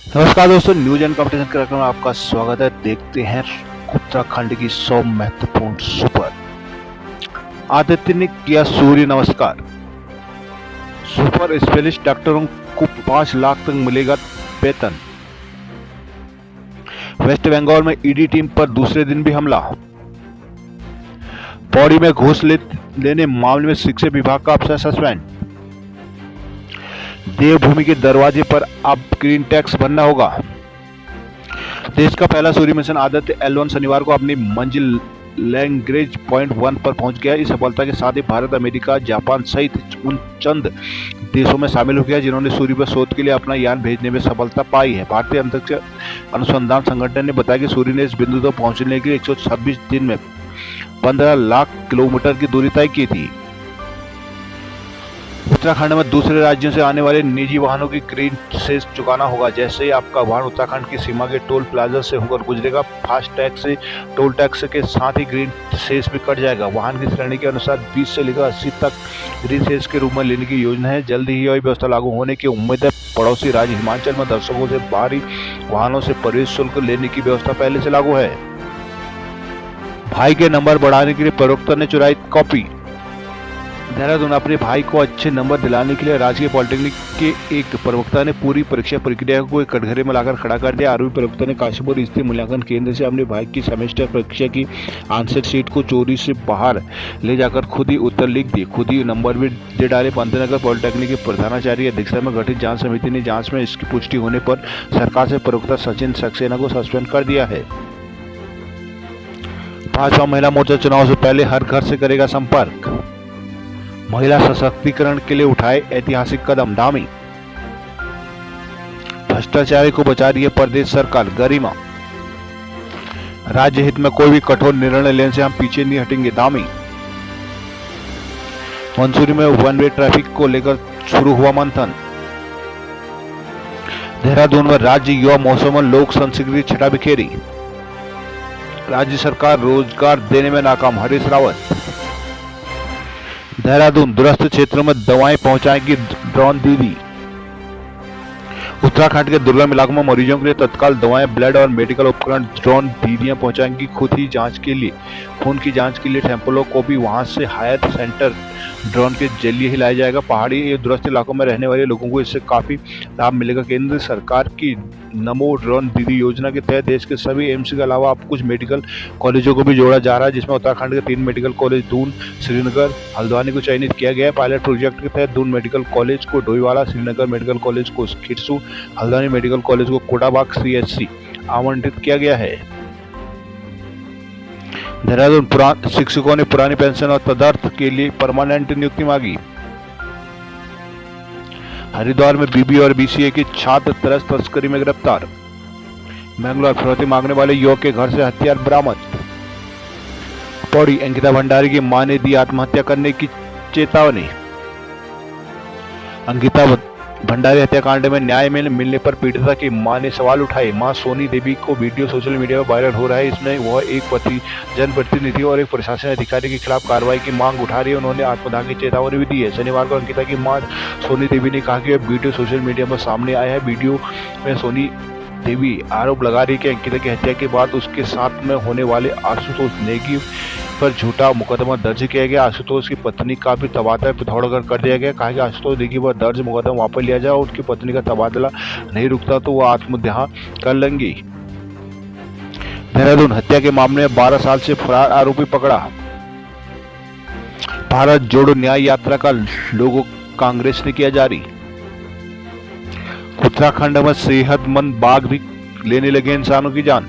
नमस्कार दोस्तों, news and competition कार्यक्रम में आपका स्वागत है। देखते हैं उत्तराखंड की 100 महत्वपूर्ण सुपर। आदित्य ने किया सूर्य नमस्कार। सुपर स्पेशलिस्ट डॉक्टरों को 5 लाख तक मिलेगा वेतन। वेस्ट बंगाल में ईडी टीम पर दूसरे दिन भी हमला। पौड़ी में घूस लेने मामले में शिक्षा विभाग का अफसर सस्पेंड। देवभूमि के दरवाजे पर अब ग्रीन टैक्स भरना होगा। देश का पहला सूर्य मिशन आदित्य L1 शनिवार को अपनी मंजिल लैग्रेंज पॉइंट 1 पर पहुंच गया। इस सफलता के साथ ही भारत, अमेरिका, जापान सहित उन चंद देशों में शामिल हो गया जिन्होंने सूर्य पर शोध के लिए अपना यान भेजने में सफलता पाई है। भारतीय अंतरिक्ष अनुसंधान संगठन ने बताया कि सूर्य ने इस बिंदु तक पहुंचने के लिए 126 दिन में 15 लाख किलोमीटर की दूरी तय की थी। उत्तराखंड में दूसरे राज्यों से आने वाले निजी वाहनों की ग्रीन सेस चुकाना होगा। जैसे ही आपका वाहन उत्तराखंड की सीमा के टोल प्लाजा से होकर गुजरेगा, फास्ट टैग से टोल टैक्स के साथ ही ग्रीन सेस भी कट जाएगा। वाहन की श्रेणी के अनुसार 20 से लेकर 80 तक ग्रीन सेस के रूप में लेने की योजना है। जल्द ही यह व्यवस्था लागू होने की उम्मीद है। पड़ोसी राज्य हिमाचल में दर्शकों से बाहरी वाहनों से प्रवेश शुल्क लेने की व्यवस्था पहले से लागू है। भाई के नंबर बढ़ाने के लिए प्रवक्ता ने चुराई कॉपी। देहरादून अपने भाई को अच्छे नंबर दिलाने के लिए राजकीय पॉलिटेक्निक के एक प्रवक्ता ने पूरी परीक्षा प्रक्रिया को एक कटघरे में लाकर खड़ा कर दिया। आरोपी प्रवक्ता ने काशीपुर स्थित मूल्यांकन केंद्र से अपने भाई की सेमेस्टर परीक्षा की आंसर शीट को चोरी से बाहर ले जाकर खुद ही उत्तर लिख दिए, खुद ही नंबर भी दे डाले। पंतनगर पॉलिटेक्निक के प्रधानाचार्य की अध्यक्षता में गठित जांच समिति ने जांच में इसकी पुष्टि होने पर सरकार से प्रवक्ता सचिन सक्सेना को सस्पेंड कर दिया है। भाजपा महिला मोर्चा चुनाव से पहले हर घर से करेगा संपर्क। महिला सशक्तिकरण के लिए उठाए ऐतिहासिक कदम, दामी। भ्रष्टाचारी को बचा रही है प्रदेश सरकार, गरिमा। राज्य हित में कोई भी कठोर निर्णय लेने से हम पीछे नहीं हटेंगे, दामी। मंसूरी में वन वे ट्रैफिक को लेकर शुरू हुआ मंथन। देहरादून में राज्य युवा महोत्सव में लोक संस्कृति छटा बिखेरी। राज्य सरकार रोजगार देने में नाकाम, हरीश रावत। देहरादून दूरस्थ क्षेत्रों में दवाएं पहुंचाएगी ड्रोन दीदी। उत्तराखंड के दुर्गम इलाकों में मरीजों के लिए तत्काल दवाएं, ब्लड और मेडिकल उपकरण ड्रोन दीदियां पहुंचाएंगी। खुद ही जांच के लिए, खून की जांच के लिए सैंपलों को भी वहां से हायर सेंटर ड्रोन के जरिए ही लाया जाएगा। पहाड़ी या दूरस्थ इलाकों में रहने वाले लोगों को इससे काफी लाभ मिलेगा। केंद्र सरकार की नमो ड्रोन दीदी योजना के तहत देश के सभी एम्स के अलावा अब कुछ मेडिकल कॉलेजों को भी जोड़ा जा रहा है, जिसमें उत्तराखंड के 3 मेडिकल कॉलेज दून, श्रीनगर, हल्द्वानी को चयनित किया गया है। पायलट प्रोजेक्ट के तहत दून मेडिकल कॉलेज को डोईवाला, श्रीनगर मेडिकल कॉलेज को खिरसू, हल्द्वानी मेडिकल कॉलेज को कोटाबाग CHC आवंटित किया गया है। देहरादून शिक्षकों ने पुरानी पेंशन और तदर्थ के लिए परमानेंट नियुक्ति मांगी। हरिद्वार में BBA और BCA की छात्र तस्करी में गिरफ्तार। मैंगलोर फिरौती मांगने वाले युवक के घर से हथियार बरामद। पौड़ी अंकिता भंडारी की मां ने दी आत्महत्या करने की चेतावनी। अंकिता भंडारी हत्याकांड में न्याय मिलने पर पीड़िता की मां ने सवाल उठाए। मां सोनी देवी को वीडियो सोशल मीडिया पर वायरल हो रहा है। इसमें वह एक जनप्रतिनिधि और एक प्रशासन अधिकारी के खिलाफ कार्रवाई की मांग उठा रही है। उन्होंने आत्मदाह की चेतावनी भी दी है। शनिवार को अंकिता की मां सोनी देवी ने कहा कि यह वीडियो सोशल मीडिया पर सामने आया है। वीडियो में सोनी देवी आरोप लगा रही कि अंकिता की हत्या के बाद उसके साथ में होने वाले आशुतोष नेगी पर झूठा मुकदमा दर्ज किया गया। आशुतोष की पत्नी का भी तबादला पिथौरागढ़ कर दिया गया। कहा कि आशुतोष नेगी पर दर्ज मुकदमा वापस लिया जाए और उनकी पत्नी का तबादला नहीं रुकता तो वह आत्मदाह कर लेंगी। देहरादून हत्या के मामले में 12 साल से फरार आरोपी पकड़ा। भारत जोड़ो न्याय यात्रा का लोगो कांग्रेस ने किया जारी। उत्तराखंड में सेहतमंद बाघ भी लेने लगे इंसानों की जान।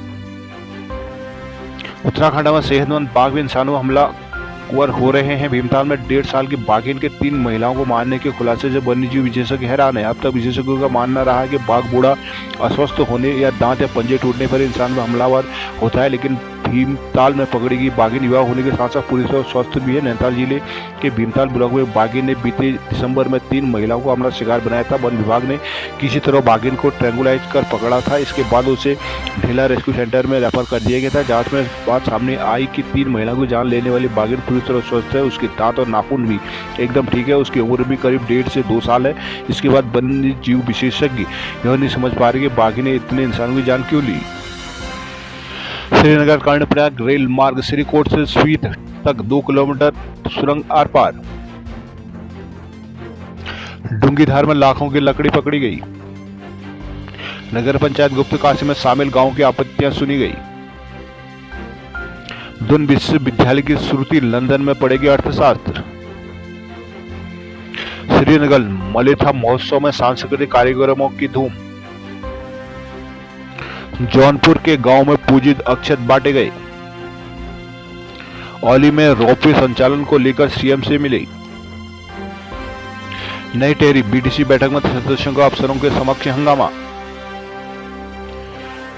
उत्तराखंड में सेहतमंद बाघ भी इंसानों पर हमलावर हो रहे हैं। भीमताल में 1.5 साल की बाघिन के 3 महिलाओं को मारने के खुलासे से वन्यजीव विशेषज्ञ हैरान है। अब तक विशेषज्ञों का मानना रहा है कि बाघ बूढ़ा, अस्वस्थ होने या दांत या पंजे टूटने पर इंसान में हमलावर होता है, लेकिन भीमताल में पकड़ी गई बाघिन युवा होने के साथ साथ पुलिस और स्वस्थ भी है। नैनीताल जिले के भीमताल ब्लॉक में बाघिन ने बीते दिसंबर में 3 महिलाओं को हमला शिकार बनाया था। वन विभाग ने किसी तरह बाघिन को ट्रैंगुलाइज कर पकड़ा था। इसके बाद उसे ढेला रेस्क्यू सेंटर में रेफर कर दिया गया था। जांच में बात सामने आई कि 3 महिलाओं की जान लेने वाली बाघिन पूरी तरह स्वस्थ है। उसके दांत और नाखून भी एकदम ठीक है। उसकी उम्र भी करीब 1.5 से 2 साल है। इसके बाद वन्य जीव विशेषज्ञ यह नहीं समझ पा रहे कि बाघिन ने इतने इंसानों की जान क्यों ली। श्रीनगर कर्णप्रयाग रेल मार्ग श्रीकोट से स्वीत तक 2 किलोमीटर सुरंग आर पार। डूंगीधार में लाखों की लकड़ी पकड़ी गई। नगर पंचायत गुप्तकाशी में शामिल गांवों की आपत्तियां सुनी गई। दून विश्वविद्यालय की श्रुति लंदन में पढ़ेगी अर्थशास्त्र। श्रीनगर मलेथा महोत्सव में सांस्कृतिक कार्यक्रमों की धूम। जौनपुर के गांव में पूजित अक्षत बांटे गए। औली में रोपवे संचालन को लेकर सीएम से मिले। नई टेहरी बीडीसी बैठक में सदस्यों का अफसरों के समक्ष हंगामा।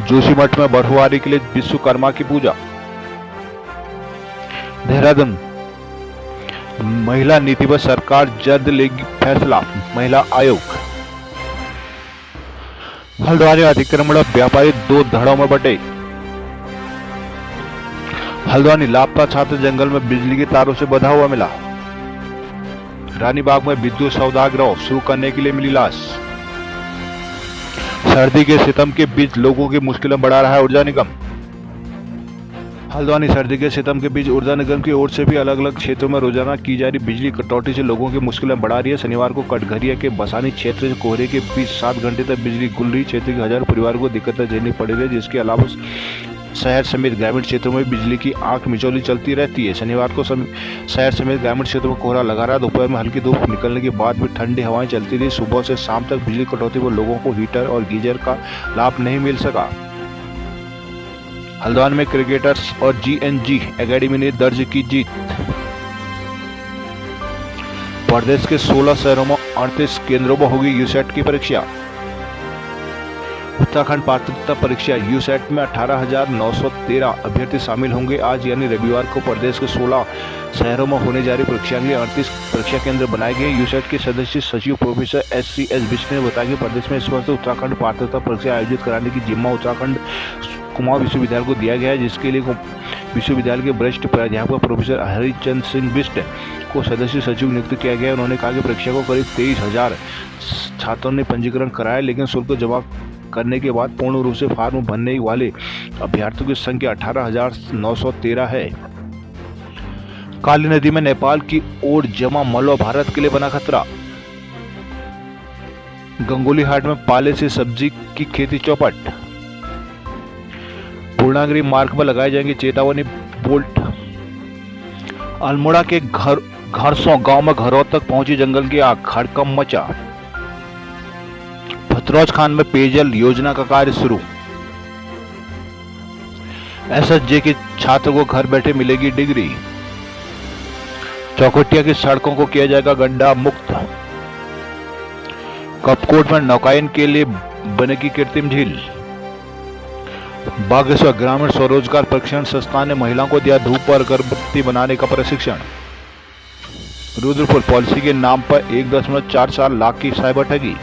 जोशीमठ में बर्फबारी के लिए विश्वकर्मा की पूजा। देहरादून महिला नीति पर सरकार जल्द लेगी फैसला, महिला आयोग। हल्द्वानी अतिक्रमण व्यापारी 2 धड़ों में बटे। हल्द्वानी लापता छात्र जंगल में बिजली के तारों से बंधा हुआ मिला। रानीबाग में विद्युत सौदागर शुरू करने के लिए मिली लाश। सर्दी के सितम के बीच लोगों की मुश्किलें बढ़ा रहा है ऊर्जा निगम। हल्द्वानी सर्दी के सितम के बीच ऊर्जा निगम की ओर से भी अलग अलग क्षेत्रों में रोजाना की जा रही बिजली कटौती से लोगों की मुश्किलें बढ़ा रही है। शनिवार को कटघरिया के बसानी क्षेत्र से कोहरे के बीच 7 घंटे तक बिजली गुल रही। क्षेत्र के हजारों परिवारों को दिक्कतें झेलनी पड़ रही है। जिसके अलावा शहर समेत ग्रामीण क्षेत्रों में बिजली की आंख मिचौली चलती रहती है। शनिवार को शहर समेत ग्रामीण क्षेत्रों में कोहरा लगा रहा। दोपहर में हल्की धूप निकलने के बाद भी ठंडी हवाएं चलती रही। सुबह से शाम तक बिजली कटौती पर लोगों को हीटर और गीजर का लाभ नहीं मिल सका। हल्द्वानी में क्रिकेटर्स और जीएनजी एकेडमी ने दर्ज की जीत। प्रदेश के 16 शहरों में 38 केंद्रों में होगी यूसेट की परीक्षा। उत्तराखंड पात्रता परीक्षा यूसेट में 18,913 अभ्यर्थी शामिल होंगे। आज यानी रविवार को प्रदेश के 16 शहरों में होने जा रही परीक्षा के लिए 38 परीक्षा केंद्र बनाए गए। यूसेट के सदस्य सचिव प्रोफेसर SCS बिष्ट ने बताया कि प्रदेश में इस वर्ष उत्तराखंड पात्रता परीक्षा आयोजित कराने की जिम्मा उत्तराखंड कुमाऊं विश्वविद्यालय को दिया गया है, जिसके लिए विश्वविद्यालय के वरिष्ठ प्राध्यापक प्रोफेसर हरिचंद सिंह बिष्ट को सदस्य सचिव नियुक्त किया गया। उन्होंने कहा कि परीक्षा को करीब 23,000 छात्रों ने पंजीकरण कराया, लेकिन शुल्क जमा करने के बाद पूर्ण रूप से फॉर्म भरने वाले अभ्यर्थियों की संख्या 18,913 है। काली नदी में नेपाल की ओर जमा मलबा भारत के लिए बना खतरा। गंगोली हाट में पाले से सब्जी की खेती चौपट। पूर्णागिरी मार्ग पर लगाए जाएंगे चेतावनी बोल्ट। अल्मोड़ा के घरसों गांव में घरों तक पहुंची जंगल की आग, हड़कंप मचा। भतरौज खान में पेयजल योजना का कार्य शुरू। SSJ के छात्र को घर बैठे मिलेगी डिग्री। चौखुटिया की सड़कों को किया जाएगा गड्ढा मुक्त। कपकोट में नौकायन के लिए बनेगी कृत्रिम झील। बागेश्वर ग्रामीण स्वरोजगार प्रशिक्षण संस्थान ने महिलाओं को दिया धूप पर अगरबत्ती बनाने का प्रशिक्षण। रुद्रपुर पॉलिसी के नाम पर 1.44 लाख की साइबर ठगी।